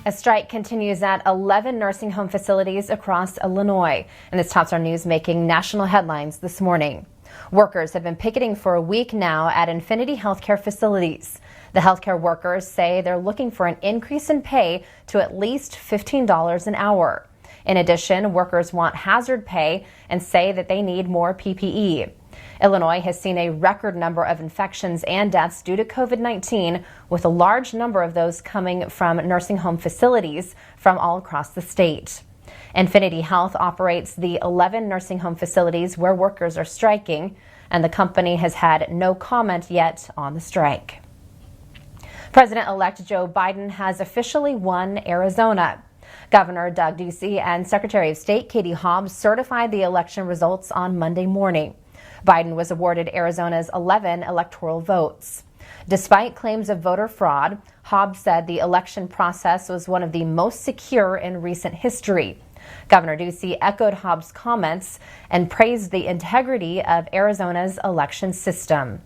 A strike continues at 11 nursing home facilities across Illinois, and this tops our news making national headlines this morning. Workers have been picketing for a week now at Infinity Healthcare facilities. The healthcare workers say they're looking for an increase in pay to at least $15 an hour. In addition, workers want hazard pay and say that they need more PPE. Illinois has seen a record number of infections and deaths due to COVID-19, with a large number of those coming from nursing home facilities from all across the state. Infinity Health operates the 11 nursing home facilities where workers are striking, and the company has had no comment yet on the strike. President-elect Joe Biden has officially won Arizona. Governor Doug Ducey and Secretary of State Katie Hobbs certified the election results on Monday morning. Biden was awarded Arizona's 11 electoral votes. Despite claims of voter fraud, Hobbs said the election process was one of the most secure in recent history. Governor Ducey echoed Hobbs' comments and praised the integrity of Arizona's election system.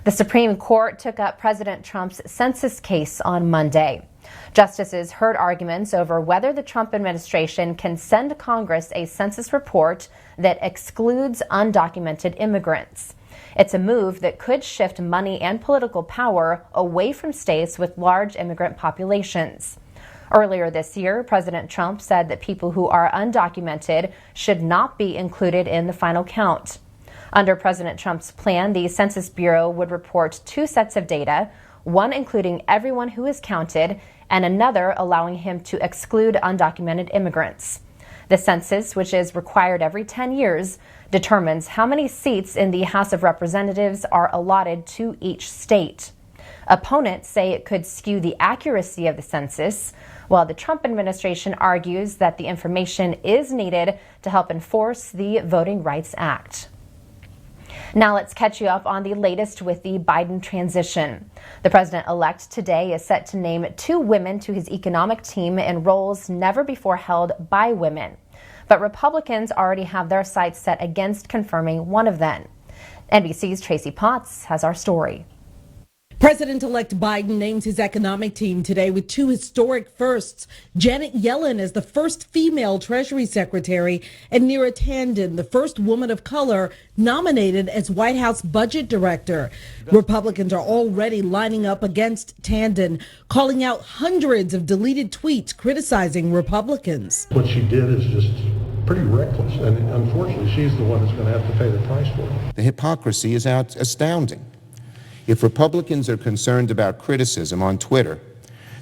The Supreme Court took up President Trump's census case on Monday. Justices heard arguments over whether the Trump administration can send Congress a census report that excludes undocumented immigrants. It's a move that could shift money and political power away from states with large immigrant populations. Earlier this year, President Trump said that people who are undocumented should not be included in the final count. Under President Trump's plan, the Census Bureau would report two sets of data, one including everyone who is counted and another allowing him to exclude undocumented immigrants. The census, which is required every 10 years, determines how many seats in the House of Representatives are allotted to each state. Opponents say it could skew the accuracy of the census, while the Trump administration argues that the information is needed to help enforce the Voting Rights Act. Now let's catch you up on the latest with the Biden transition. The president-elect today is set to name 2 women to his economic team in roles never before held by women. But Republicans already have their sights set against confirming one of them. NBC's Tracy Potts has our story. President-elect Biden names his economic team today with 2 historic firsts. Janet Yellen as the first female Treasury Secretary and Neera Tanden, the first woman of color, nominated as White House Budget Director. Republicans are already lining up against Tanden, calling out hundreds of deleted tweets criticizing Republicans. What she did is just pretty reckless, and unfortunately, she's the one that's going to have to pay the price for it. The hypocrisy is astounding. If Republicans are concerned about criticism on Twitter,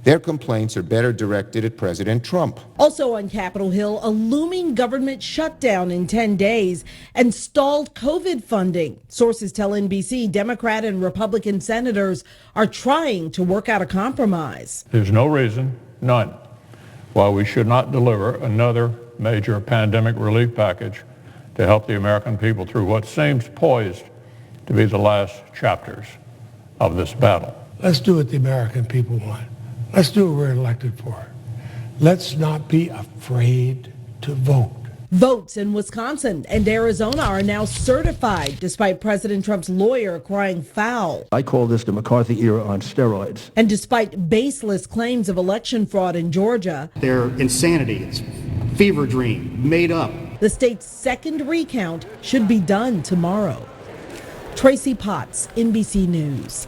their complaints are better directed at President Trump. Also on Capitol Hill, a looming government shutdown in 10 days and stalled COVID funding. Sources tell NBC Democrat and Republican senators are trying to work out a compromise. There's no reason, none, why we should not deliver another major pandemic relief package to help the American people through what seems poised to be the last chapters of this battle. Let's do what the American people want. Let's do what we're elected for. Let's not be afraid to vote. Votes in Wisconsin and Arizona are now certified, despite President Trump's lawyer crying foul. I call this the McCarthy era on steroids. And despite baseless claims of election fraud in Georgia, they're insanity. It's fever dream, made up. The state's second recount should be done tomorrow. Tracy Potts, NBC News.